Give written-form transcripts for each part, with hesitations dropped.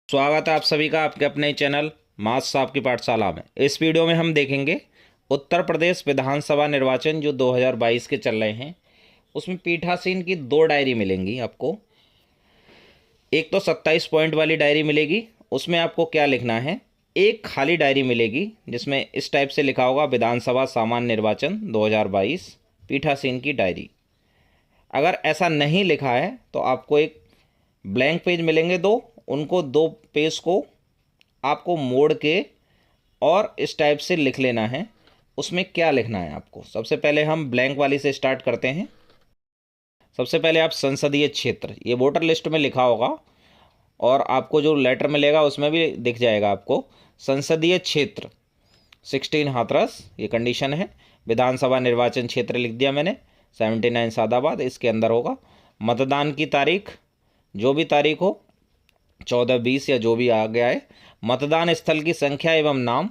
स्वागत है आप सभी का आपके अपने चैनल मास साहब की पाठशाला में। इस वीडियो में हम देखेंगे उत्तर प्रदेश विधानसभा निर्वाचन जो 2022 के चल रहे हैं, उसमें पीठासीन की दो डायरी मिलेंगी आपको। एक तो 27 पॉइंट वाली डायरी मिलेगी, उसमें आपको क्या लिखना है। एक खाली डायरी मिलेगी जिसमें इस टाइप से लिखा होगा विधानसभा सामान्य निर्वाचन 2022 पीठासीन की डायरी। अगर ऐसा नहीं लिखा है तो आपको एक ब्लैंक पेज मिलेंगे उनको दो पेज को आपको मोड़ के और इस टाइप से लिख लेना है। उसमें क्या लिखना है आपको, सबसे पहले हम ब्लैंक वाली से स्टार्ट करते हैं। सबसे पहले आप संसदीय क्षेत्र, ये वोटर लिस्ट में लिखा होगा और आपको जो लेटर मिलेगा उसमें भी दिख जाएगा आपको। संसदीय क्षेत्र 16 हाथरस, ये कंडीशन है। विधानसभा निर्वाचन क्षेत्र लिख दिया मैंने, 79 सादाबाद, इसके अंदर होगा। मतदान की तारीख, जो भी तारीख हो, 14, 20 या जो भी आ गया है। मतदान स्थल की संख्या एवं नाम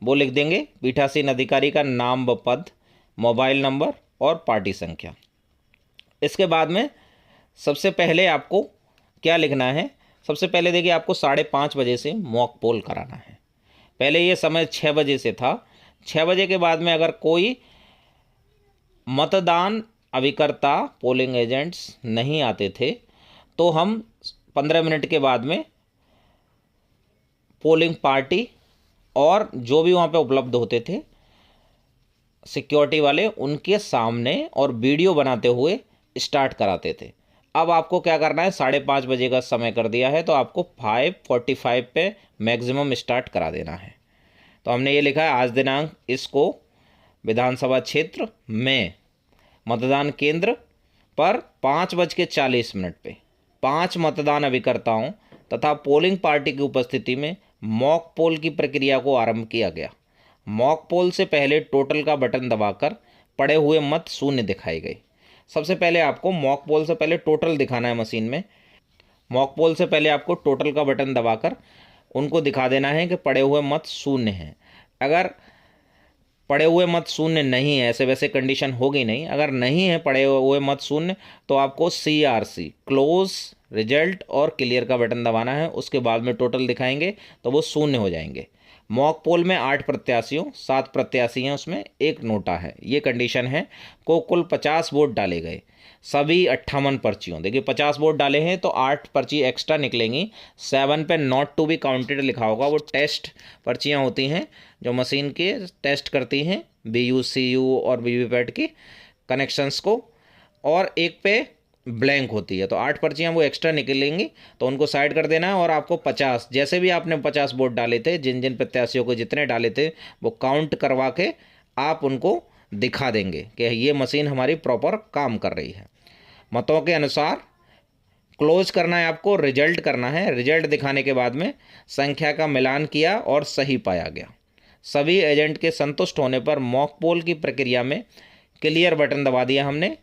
वो लिख देंगे। पीठासीन अधिकारी का नाम व पद, मोबाइल नंबर और पार्टी संख्या। इसके बाद में सबसे पहले आपको क्या लिखना है। सबसे पहले देखिए, आपको 5:30 बजे से मॉक पोल कराना है। पहले ये समय 6 बजे से था। 6 बजे के बाद में अगर कोई मतदान अभिकर्ता पोलिंग एजेंट्स नहीं आते थे तो हम 15 मिनट के बाद में पोलिंग पार्टी और जो भी वहाँ पे उपलब्ध होते थे सिक्योरिटी वाले, उनके सामने और वीडियो बनाते हुए स्टार्ट कराते थे। अब आपको क्या करना है, 5:30 बजे का समय कर दिया है तो आपको 5:45 पे मैक्सिमम स्टार्ट करा देना है। तो हमने ये लिखा है, आज दिनांक इसको विधानसभा क्षेत्र में मतदान केंद्र पर 5:40 पे 5 मतदान अभिकर्ताओं तथा पोलिंग पार्टी की उपस्थिति में मॉक पोल की प्रक्रिया को आरंभ किया गया। मॉक पोल से पहले टोटल का बटन दबाकर पड़े हुए मत शून्य दिखाए गए। सबसे पहले आपको मॉक पोल से पहले टोटल दिखाना है मशीन में। मॉक पोल से पहले आपको टोटल का बटन दबाकर उनको दिखा देना है कि पड़े हुए मत शून्य हैं। अगर पड़े हुए मत शून्य नहीं है, ऐसे वैसे कंडीशन होगी नहीं, अगर नहीं है पड़े हुए मत शून्य तो आपको CRC क्लोज रिजल्ट और क्लियर का बटन दबाना है। उसके बाद में टोटल दिखाएंगे तो वो शून्य हो जाएंगे। मॉक पोल में 8 प्रत्याशियों 7 प्रत्याशी हैं, उसमें एक नोटा है, ये कंडीशन है। को कुल 50 वोट डाले गए, सभी 58 पर्चियों, देखिए 50 वोट डाले हैं तो 8 पर्ची एक्स्ट्रा निकलेंगी। 7 पे नॉट टू बी काउंटेड लिखा होगा, वो टेस्ट पर्चियाँ होती हैं जो मशीन के टेस्ट करती हैं BU CU और VVPAT की कनेक्शंस को, और एक पे ब्लैंक होती है। तो 8 पर्चियाँ वो एक्स्ट्रा निकलेंगी तो उनको साइड कर देना है। और आपको 50, जैसे भी आपने 50 वोट डाले थे, जिन जिन प्रत्याशियों को जितने डाले थे वो काउंट करवा के आप उनको दिखा देंगे कि ये मशीन हमारी प्रॉपर काम कर रही है। मतों के अनुसार क्लोज करना है, आपको रिजल्ट करना है। रिजल्ट दिखाने के बाद में संख्या का मिलान किया और सही पाया गया। सभी एजेंट के संतुष्ट होने पर मॉक पोल की प्रक्रिया में क्लियर बटन दबा दिया हमने।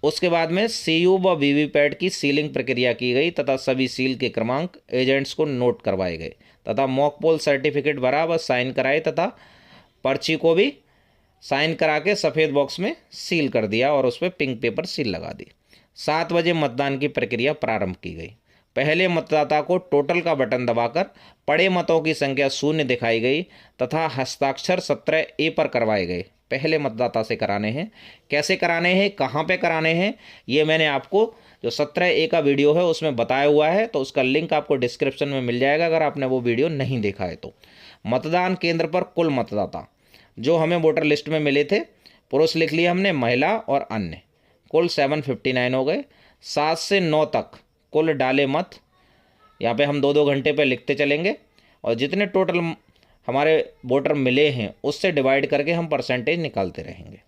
उसके बाद में CU व VVPAT की सीलिंग प्रक्रिया की गई तथा सभी सील के क्रमांक एजेंट्स को नोट करवाए गए तथा मॉक पोल सर्टिफिकेट भरा व साइन कराए तथा पर्ची को भी साइन करा के सफ़ेद बॉक्स में सील कर दिया और उस पर पिंक पेपर सील लगा दी। 7 बजे मतदान की प्रक्रिया प्रारंभ की गई। पहले मतदाता को टोटल का बटन दबाकर पड़े मतों की संख्या 0 दिखाई गई तथा हस्ताक्षर 17A पर करवाए गए। पहले मतदाता से कराने हैं। कैसे कराने हैं, कहाँ पे कराने हैं, ये मैंने आपको जो 17A का वीडियो है उसमें बताया हुआ है, तो उसका लिंक आपको डिस्क्रिप्शन में मिल जाएगा अगर आपने वो वीडियो नहीं देखा है तो। मतदान केंद्र पर कुल मतदाता जो हमें वोटर लिस्ट में मिले थे, पुरुष लिख लिया हमने, महिला और अन्य, कुल 759 हो गए। 7 से 9 तक कुल डाले मत, यहाँ पे हम 2-2 घंटे पे लिखते चलेंगे और जितने टोटल हमारे वोटर मिले हैं उससे डिवाइड करके हम परसेंटेज निकालते रहेंगे।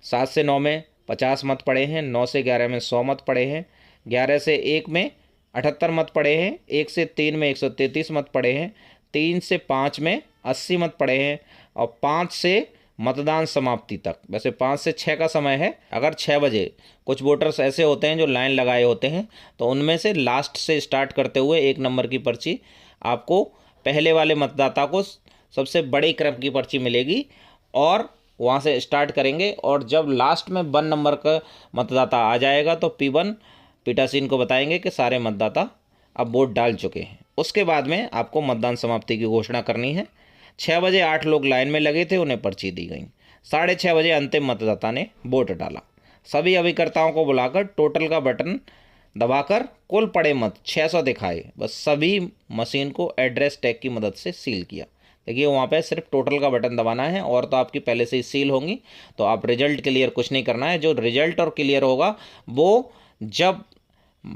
7 से 9 में 50 मत पड़े हैं, 9 से 11 में 100 मत पड़े हैं, 11 से 1 में 78 मत पड़े हैं, 1 से 3 में 133 मत पड़े हैं, 3 से 5 में 80 मत पड़े हैं और 5 से मतदान समाप्ति तक, वैसे 5 से 6 का समय है। अगर 6 बजे कुछ वोटर्स ऐसे होते हैं जो लाइन लगाए होते हैं तो उनमें से लास्ट से स्टार्ट करते हुए 1 नंबर की पर्ची आपको पहले वाले मतदाता को सबसे बड़े क्रम की पर्ची मिलेगी और वहाँ से स्टार्ट करेंगे। और जब लास्ट में 1 नंबर का मतदाता आ जाएगा तो P1 पीठासीन को बताएंगे कि सारे मतदाता अब वोट डाल चुके हैं। उसके बाद में आपको मतदान समाप्ति की घोषणा करनी है। 6 बजे 8 लोग लाइन में लगे थे, उन्हें पर्ची दी गई। 6:30 बजे अंतिम मतदाता ने वोट डाला। सभी अभिकर्ताओं को बुलाकर टोटल का बटन दबाकर कुल पड़े मत 600 दिखाए। बस सभी मशीन को एड्रेस टैग की मदद से सील किया। देखिए वहाँ पे सिर्फ टोटल का बटन दबाना है और तो आपकी पहले से ही सील होंगी, तो आप रिजल्ट क्लियर कुछ नहीं करना है। जो रिजल्ट और क्लियर होगा वो जब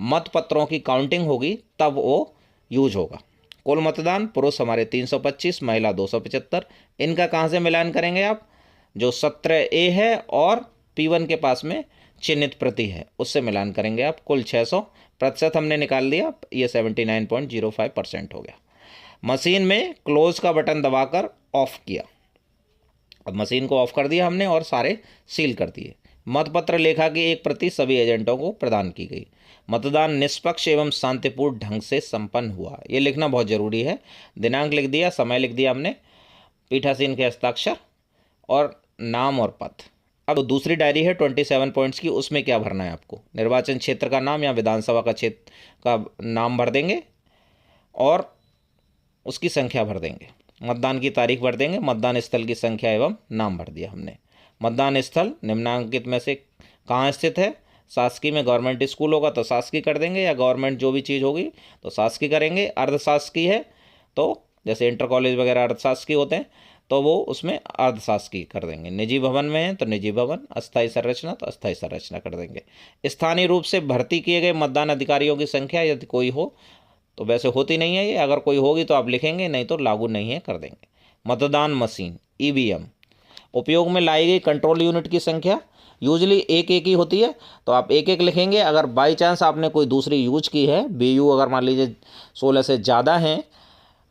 मतपत्रों की काउंटिंग होगी तब वो यूज होगा। कुल मतदान पुरुष हमारे 325, महिला 275। इनका कहाँ से मिलान करेंगे आप? जो 17A है और P1 के पास में चिन्हित प्रति है उससे मिलान करेंगे आप। कुल 600, प्रतिशत हमने निकाल दिया, ये 79.05% हो गया। मशीन में क्लोज का बटन दबाकर ऑफ किया। अब मशीन को ऑफ कर दिया हमने और सारे सील कर दिए। मतपत्र लेखा की एक प्रति सभी एजेंटों को प्रदान की गई। मतदान निष्पक्ष एवं शांतिपूर्ण ढंग से संपन्न हुआ। ये लिखना बहुत जरूरी है। दिनांक लिख दिया, समय लिख दिया हमने, पीठासीन के हस्ताक्षर और नाम और पद। अब दूसरी डायरी है 27 पॉइंट्स की, उसमें क्या भरना है आपको? निर्वाचन क्षेत्र का नाम या विधानसभा का क्षेत्र का नाम भर देंगे और उसकी संख्या भर देंगे। मतदान की तारीख भर देंगे। मतदान स्थल की संख्या एवं नाम भर दिया हमने। मतदान स्थल निम्नांकित में से कहाँ स्थित है? शासकीय में गवर्नमेंट स्कूल होगा तो शासकीय कर देंगे, या गवर्नमेंट जो भी चीज़ होगी तो शासकीय करेंगे। अर्धशासकीय है तो जैसे इंटर कॉलेज वगैरह अर्धशासकीय होते हैं तो वो उसमें अर्धशासकीय कर देंगे। निजी भवन में है तो निजी भवन, अस्थायी संरचना तो अस्थायी संरचना कर देंगे। स्थानीय रूप से भर्ती किए गए मतदान अधिकारियों की संख्या यदि कोई हो तो वैसे होती नहीं है ये, अगर कोई होगी तो आप लिखेंगे, नहीं तो लागू नहीं है कर देंगे। मतदान मशीन EVM उपयोग में लाई गई कंट्रोल यूनिट की संख्या यूजली एक ही होती है तो आप एक लिखेंगे। अगर बाई चांस आपने कोई दूसरी यूज की है, BU अगर मान लीजिए 16 से ज़्यादा हैं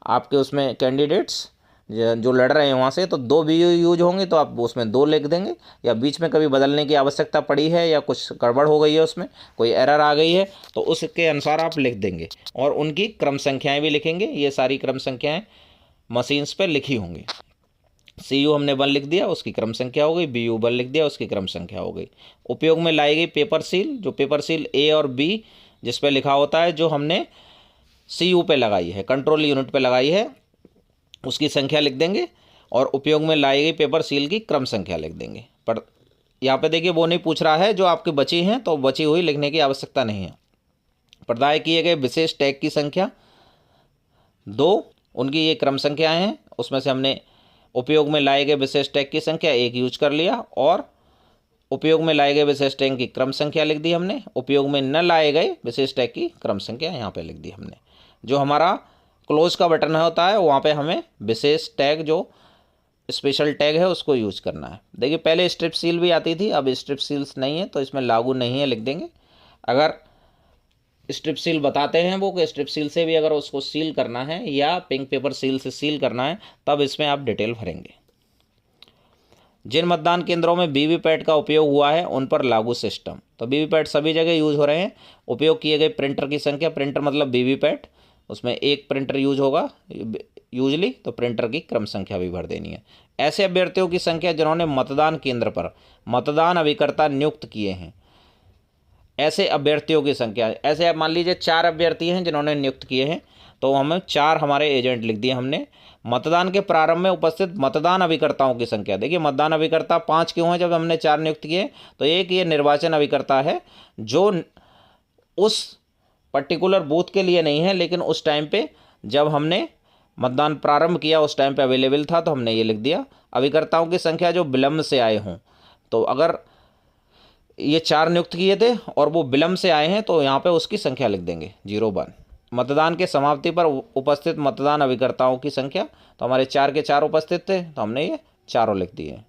आपके उसमें कैंडिडेट्स जो लड़ रहे हैं वहाँ से, तो 2 BU यूज होंगे तो आप उसमें 2 लिख देंगे। या बीच में कभी बदलने की आवश्यकता पड़ी है या कुछ गड़बड़ हो गई है, उसमें कोई एरर आ गई है तो उसके अनुसार आप लिख देंगे और उनकी क्रम संख्याएँ भी लिखेंगे। ये सारी क्रम संख्याएँ मशीन्स पर लिखी होंगी। CU हमने 1 लिख दिया, उसकी क्रम संख्या हो गई। BU 1 लिख दिया, उसकी क्रम संख्या हो गई। उपयोग में लाई गई पेपर सील, जो पेपर सील A और B जिस पे लिखा होता है, जो हमने CU पे लगाई है, कंट्रोल यूनिट पे लगाई है, उसकी संख्या लिख देंगे और उपयोग में लाई गई पेपर सील की क्रम संख्या लिख देंगे। पर यहाँ पे देखिए वो नहीं पूछ रहा है, जो आपकी बची हैं तो बची हुई लिखने की आवश्यकता नहीं है। प्रदाय किए गए विशेष टैग की संख्या 2, उनकी ये क्रम संख्याएँ हैं, उसमें से हमने उपयोग में लाए गए विशेष टैग की संख्या 1 यूज कर लिया और उपयोग में लाए गए विशेष टैग की क्रम संख्या लिख दी हमने। उपयोग में न लाए गए विशेष टैग की क्रम संख्या यहाँ पे लिख दी हमने। जो हमारा क्लोज का बटन होता है वहाँ पे हमें विशेष टैग, जो स्पेशल टैग है, उसको यूज करना है। देखिए पहले स्ट्रिप सील भी आती थी, अब स्ट्रिप सील्स नहीं है तो इसमें लागू नहीं है लिख देंगे। अगर स्ट्रिप सील बताते हैं वो कि स्ट्रिप सील से भी अगर उसको सील करना है या पिंक पेपर सील से सील करना है तब इसमें आप डिटेल भरेंगे। जिन मतदान केंद्रों में वीवीपैट का उपयोग हुआ है उन पर लागू सिस्टम, तो वीवीपैट सभी जगह यूज हो रहे हैं। उपयोग किए गए प्रिंटर की संख्या, प्रिंटर मतलब वीवीपैट, उसमें एक प्रिंटर यूज होगा यूजली, तो प्रिंटर की क्रम संख्या भी भर देनी है। ऐसे अभ्यर्थियों की संख्या जिन्होंने मतदान केंद्र पर मतदान अभिकर्ता नियुक्त किए हैं, ऐसे अभ्यर्थियों की संख्या, ऐसे आप मान लीजिए 4 अभ्यर्थी हैं जिन्होंने नियुक्त किए हैं तो हमें 4 हमारे एजेंट लिख दिए हमने। मतदान के प्रारंभ में उपस्थित मतदान अभिकर्ताओं की संख्या, देखिए मतदान अभिकर्ता 5 क्यों हैं जब हमने 4 नियुक्त किए? तो एक ये निर्वाचन अभिकर्ता है जो उस पर्टिकुलर बूथ के लिए नहीं है, लेकिन उस टाइम पे जब हमने मतदान प्रारंभ किया उस टाइम पे अवेलेबल था तो हमने ये लिख दिया। अभिकर्ताओं की संख्या जो विलम्ब से आए हों, तो अगर ये 4 नियुक्त किए थे और वो विलम्ब से आए हैं तो यहाँ पे उसकी संख्या लिख देंगे 01। मतदान के समाप्ति पर उपस्थित मतदान अभिकर्ताओं की संख्या, तो हमारे 4 के 4 उपस्थित थे तो हमने ये 4 लिख दिए।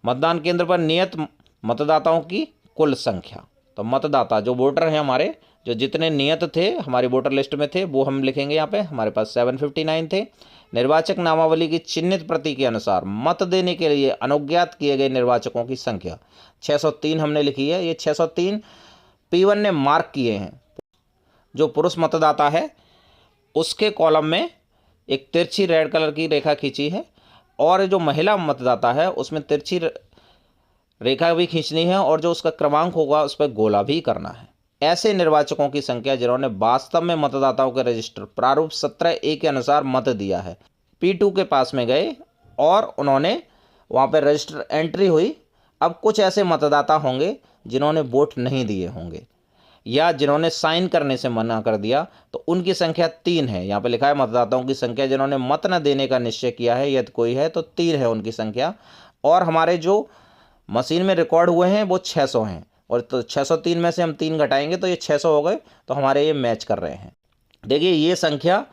मतदान केंद्र पर नियत मतदाताओं की कुल संख्या, तो मतदाता जो वोटर हैं हमारे, जो जितने नियत थे हमारी वोटर लिस्ट में थे वो हम लिखेंगे यहाँ पे। हमारे पास 759 थे। निर्वाचक नामावली की चिन्हित प्रति के अनुसार मत देने के लिए अनुज्ञात किए गए निर्वाचकों की संख्या 603 हमने लिखी है। ये 603 P1 ने मार्क किए हैं। जो पुरुष मतदाता है उसके कॉलम में एक तिरछी रेड कलर की रेखा खींची है और जो महिला मतदाता है उसमें तिरछी रेखा भी खींचनी है और जो उसका क्रमांक होगा उस पर गोला भी करना है। ऐसे निर्वाचकों की संख्या जिन्होंने वास्तव में मतदाताओं के रजिस्टर प्रारूप 17A के अनुसार मत दिया है। P2 के पास में गए और उन्होंने वहाँ पर रजिस्टर एंट्री हुई। अब कुछ ऐसे मतदाता होंगे जिन्होंने वोट नहीं दिए होंगे या जिन्होंने साइन करने से मना कर दिया, तो उनकी संख्या 3 है। यहाँ पे लिखा है मतदाताओं की संख्या जिन्होंने मत न देने का निश्चय किया है यदि कोई है तो 3 है उनकी संख्या। और हमारे जो मशीन में रिकॉर्ड हुए हैं वो 600 हैं, और तो 603 में से हम 3 घटाएंगे तो ये 600 हो गए, तो हमारे ये मैच कर रहे हैं। देखिए ये संख्या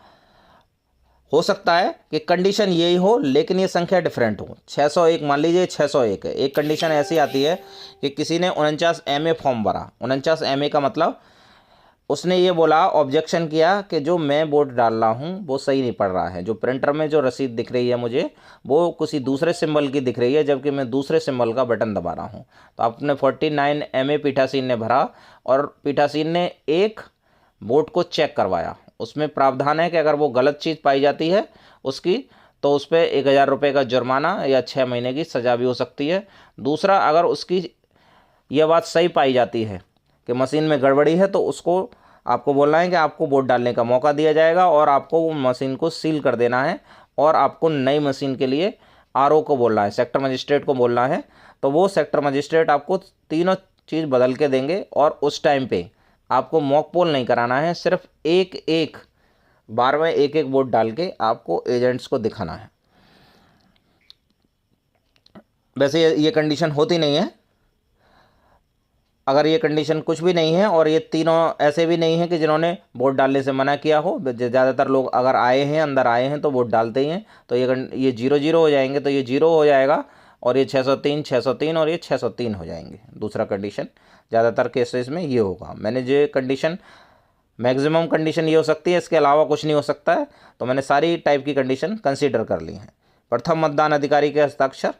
हो सकता है कि कंडीशन यही हो लेकिन ये संख्या डिफरेंट हो। 601 मान लीजिए 601 है। एक कंडीशन ऐसी आती है कि किसी ने 49 MA फॉर्म भरा। 49 MA का मतलब उसने ये बोला, ऑब्जेक्शन किया कि जो मैं वोट डाल रहा हूँ वो सही नहीं पड़ रहा है, जो प्रिंटर में जो रसीद दिख रही है मुझे वो किसी दूसरे सिंबल की दिख रही है जबकि मैं दूसरे सिंबल का बटन दबा रहा हूँ। तो आपने 49 MA पीठासीन ने भरा और पीठासीन ने एक वोट को चेक करवाया। उसमें प्रावधान है कि अगर वो गलत चीज़ पाई जाती है उसकी, तो उस पर 1000 रुपये का जुर्माना या 6 महीने की सज़ा भी हो सकती है। दूसरा, अगर उसकी यह बात सही पाई जाती है कि मशीन में गड़बड़ी है तो उसको आपको बोलना है कि आपको वोट डालने का मौका दिया जाएगा और आपको वो मशीन को सील कर देना है और आपको नई मशीन के लिए RO को बोलना है, सेक्टर मजिस्ट्रेट को बोलना है। तो वो सेक्टर मजिस्ट्रेट आपको तीनों चीज़ बदल के देंगे और उस टाइम पे आपको मॉक पोल नहीं कराना है, सिर्फ एक बार में एक वोट डाल के आपको एजेंट्स को दिखाना है। वैसे ये कंडीशन होती नहीं है। अगर ये कंडीशन कुछ भी नहीं है और ये तीनों ऐसे भी नहीं है कि जिन्होंने वोट डालने से मना किया हो, ज़्यादातर लोग अगर आए हैं अंदर आए हैं तो वोट डालते ही हैं, तो ये 0-0 हो जाएंगे, तो ये 0 हो जाएगा और ये 603 और ये 603 हो जाएंगे। दूसरा कंडीशन ज़्यादातर केसेस में ये होगा। मैंने जो कंडीशन मैक्सिमम कंडीशन ये हो सकती है, इसके अलावा कुछ नहीं हो सकता है, तो मैंने सारी टाइप की कंडीशन कंसीडर कर ली हैं। प्रथम मतदान अधिकारी के हस्ताक्षर,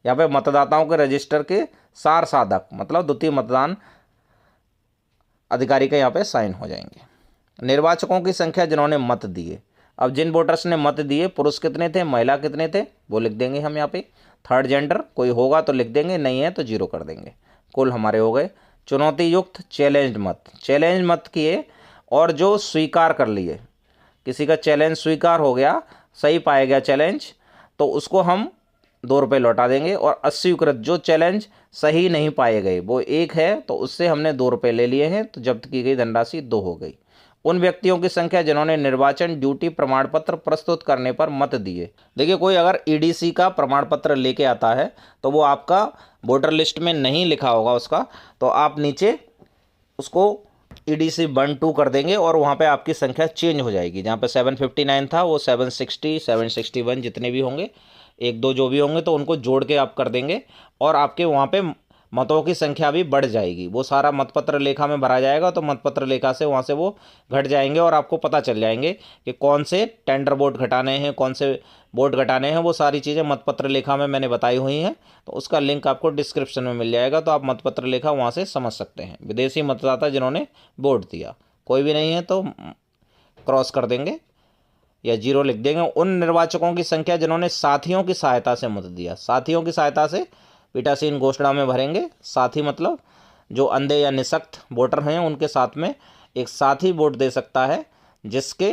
यहाँ पे मतदाताओं के रजिस्टर के सार साधक मतलब द्वितीय मतदान अधिकारी के यहाँ पे साइन हो जाएंगे। निर्वाचकों की संख्या जिन्होंने मत दिए, अब जिन वोटर्स ने मत दिए, पुरुष कितने थे, महिला कितने थे, वो लिख देंगे हम यहाँ पे। थर्ड जेंडर कोई होगा तो लिख देंगे, नहीं है तो 0 कर देंगे। कुल हमारे हो गए। चुनौती युक्त चैलेंज मत किए और जो स्वीकार कर लिए, किसी का चैलेंज स्वीकार हो गया, सही पाया गया चैलेंज, तो उसको हम 2 रुपये लौटा देंगे। और अस्वीकृत, जो चैलेंज सही नहीं पाए गए, वो 1 है तो उससे हमने 2 रुपये ले लिए हैं, तो जब्त की गई धनराशि 2 हो गई। उन व्यक्तियों की संख्या जिन्होंने निर्वाचन ड्यूटी प्रमाण पत्र प्रस्तुत करने पर मत दिए। देखिए कोई अगर EDC का प्रमाण पत्र लेके आता है तो वो आपका वोटर लिस्ट में नहीं लिखा होगा उसका, तो आप नीचे उसको EDC 1-2 कर देंगे और वहाँ पे आपकी संख्या चेंज हो जाएगी। जहाँ पे 759 था वो 760, 761 जितने भी होंगे, 1-2 जो भी होंगे तो उनको जोड़ के आप कर देंगे और आपके वहाँ पे मतों की संख्या भी बढ़ जाएगी। वो सारा मतपत्र लेखा में भरा जाएगा, तो मतपत्र लेखा से वहाँ से वो घट जाएंगे और आपको पता चल जाएंगे कि कौन से टेंडर वोट घटाने हैं, कौन से वोट घटाने हैं। वो सारी चीज़ें मतपत्र लेखा में मैंने बताई हुई हैं, तो उसका लिंक आपको डिस्क्रिप्शन में मिल जाएगा, तो आप मतपत्र लेखा वहाँ से समझ सकते हैं। विदेशी मतदाता जिन्होंने वोट दिया, कोई भी नहीं है तो क्रॉस कर देंगे या 0 लिख देंगे। उन निर्वाचकों की संख्या जिन्होंने साथियों की सहायता से मत दिया। साथियों की सहायता से पीठासीन घोषणा में भरेंगे। साथी मतलब जो अंधे या निःशक्त वोटर हैं, उनके साथ में एक साथी वोट दे सकता है जिसके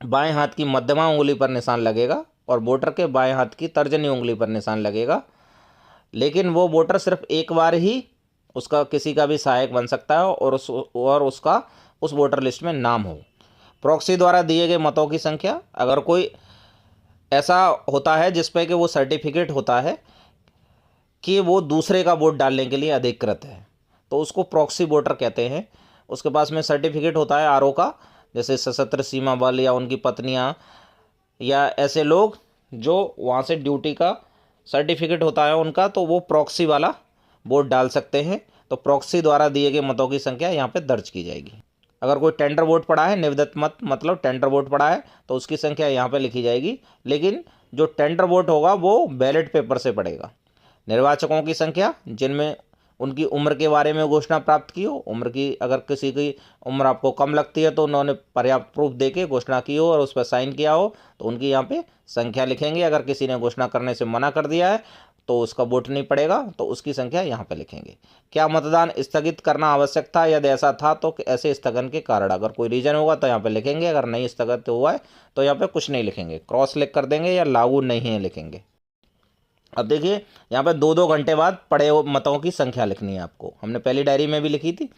बाएं हाथ की मध्यमा उंगली पर निशान लगेगा और वोटर के बाएं हाथ की तर्जनी उंगली पर निशान लगेगा। लेकिन वो वोटर सिर्फ एक बार ही उसका किसी का भी सहायक बन सकता है और उसका उस वोटर लिस्ट में नाम हो। प्रॉक्सी द्वारा दिए गए मतों की संख्या, अगर कोई ऐसा होता है जिस पे कि वो सर्टिफिकेट होता है कि वो दूसरे का वोट डालने के लिए अधिकृत है, तो उसको प्रॉक्सी वोटर कहते हैं। उसके पास में सर्टिफिकेट होता है RO का, जैसे सशस्त्र सीमा बल या उनकी पत्नियां या ऐसे लोग जो वहाँ से ड्यूटी का सर्टिफिकेट होता है उनका, तो वो प्रॉक्सी वाला वोट डाल सकते हैं। तो प्रॉक्सी द्वारा दिए गए मतों की संख्या यहाँ पे दर्ज की जाएगी। अगर कोई टेंडर वोट पड़ा है, निविदत मत मतलब टेंडर वोट पड़ा है, तो उसकी संख्या यहाँ पे लिखी जाएगी, लेकिन जो टेंडर वोट होगा वो बैलेट पेपर से पड़ेगा। निर्वाचकों की संख्या जिनमें उनकी उम्र के बारे में घोषणा प्राप्त की हो। उम्र की, अगर किसी की उम्र आपको कम लगती है तो उन्होंने पर्याप्त प्रूफ देके घोषणा की हो और उस पर साइन किया हो, तो उनकी यहाँ पे संख्या लिखेंगे। अगर किसी ने घोषणा करने से मना कर दिया है तो उसका वोट नहीं पड़ेगा, तो उसकी संख्या यहाँ पे लिखेंगे। क्या मतदान स्थगित करना आवश्यक था? यदि ऐसा था तो ऐसे स्थगन के कारण, अगर कोई रीजन होगा तो यहाँ पे लिखेंगे, अगर नहीं स्थगित हुआ है तो यहाँ पे कुछ नहीं लिखेंगे, क्रॉस लिख कर देंगे, या लागू नहीं है लिखेंगे। अब देखिए यहाँ पे 2-2 घंटे बाद पड़े मतों की संख्या लिखनी है आपको। हमने पहली डायरी में भी लिखी थी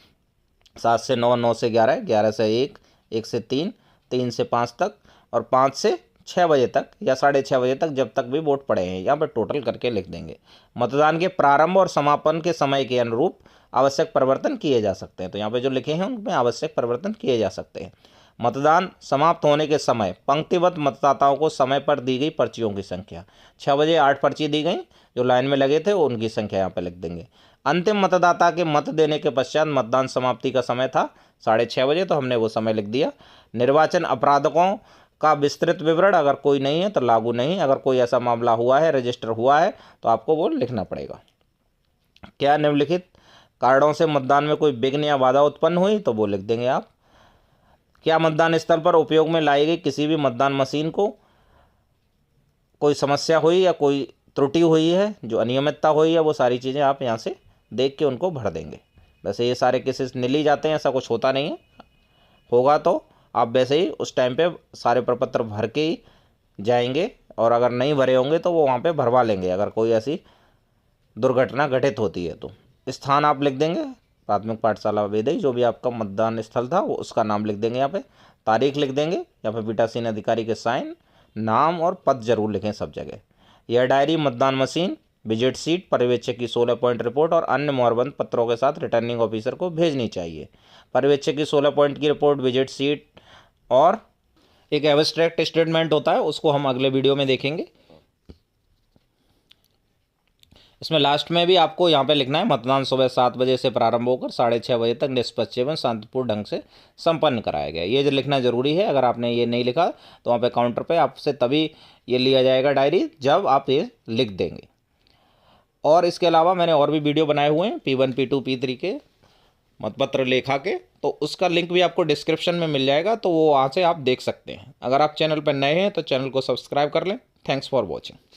7 से 9, 9 से 11, 11 से 1, 1 से 3, 3 से 5 तक, और 5 से 6 बजे तक या 6:30 बजे तक, जब तक भी वोट पड़े हैं, यहाँ पर टोटल करके लिख देंगे। मतदान के प्रारंभ और समापन के समय के अनुरूप आवश्यक परिवर्तन किए जा सकते हैं, तो यहाँ पे जो लिखे हैं उनमें आवश्यक परिवर्तन किए जा सकते हैं। मतदान समाप्त होने के समय पंक्तिबद्ध मतदाताओं को समय पर दी गई पर्चियों की संख्या, 6 बजे 8 पर्ची दी गई, जो लाइन में लगे थे उनकी संख्या यहाँ पर लिख देंगे। अंतिम मतदाता के मत देने के पश्चात मतदान समाप्ति का समय था 6:30 बजे, तो हमने वो समय लिख दिया। निर्वाचन अपराधकों का विस्तृत विवरण, अगर कोई नहीं है तो लागू नहीं, अगर कोई ऐसा मामला हुआ है, रजिस्टर हुआ है, तो आपको वो लिखना पड़ेगा। क्या निम्नलिखित कारणों से मतदान में कोई विघ्न या बाधा उत्पन्न हुई, तो वो लिख देंगे आप। क्या मतदान स्थल पर उपयोग में लाई गई किसी भी मतदान मशीन को कोई समस्या हुई या कोई त्रुटि हुई है, जो अनियमितता हुई है, वो सारी चीज़ें आप यहाँ से देख के उनको भर देंगे। वैसे ये सारे केसेस निल ही जाते हैं, ऐसा कुछ होता नहीं है, होगा तो आप वैसे ही उस टाइम पे सारे प्रपत्र भर के ही जाएंगे, और अगर नहीं भरे होंगे तो वो वहाँ पे भरवा लेंगे, अगर कोई ऐसी दुर्घटना घटित होती है तो। स्थान आप लिख देंगे, प्राथमिक पाठशाला वेदई, जो भी आपका मतदान स्थल था वो उसका नाम लिख देंगे यहाँ पे। तारीख लिख देंगे, यहाँ पे पीठासीन अधिकारी के साइन, नाम और पद जरूर लिखें सब जगह। यह डायरी मतदान मशीन, विजिट सीट, पर्यवेक्षक की 16 पॉइंट रिपोर्ट और अन्य मोहरबंद पत्रों के साथ रिटर्निंग ऑफिसर को भेजनी चाहिए। पर्यवेक्षक की 16 पॉइंट की रिपोर्ट, विजिट सीट और एक एब्स्ट्रैक्ट स्टेटमेंट होता है, उसको हम अगले वीडियो में देखेंगे। इसमें लास्ट में भी आपको यहाँ पे लिखना है, मतदान सुबह 7 बजे से प्रारंभ होकर 6:30 बजे तक निष्पक्ष एवं शांतिपूर्ण ढंग से संपन्न कराया गया। ये जो लिखना जरूरी है, अगर आपने ये नहीं लिखा तो वहाँ पे काउंटर पे आपसे तभी ये लिया जाएगा डायरी, जब आप ये लिख देंगे। और इसके अलावा मैंने और भी वीडियो बनाए हुए हैं P1, P2, P3 के मतपत्र लेखा के, तो उसका लिंक भी आपको डिस्क्रिप्शन में मिल जाएगा, तो वो वहाँ से आप देख सकते हैं। अगर आप चैनल पर नए हैं तो चैनल को सब्सक्राइब कर लें। Thanks for watching.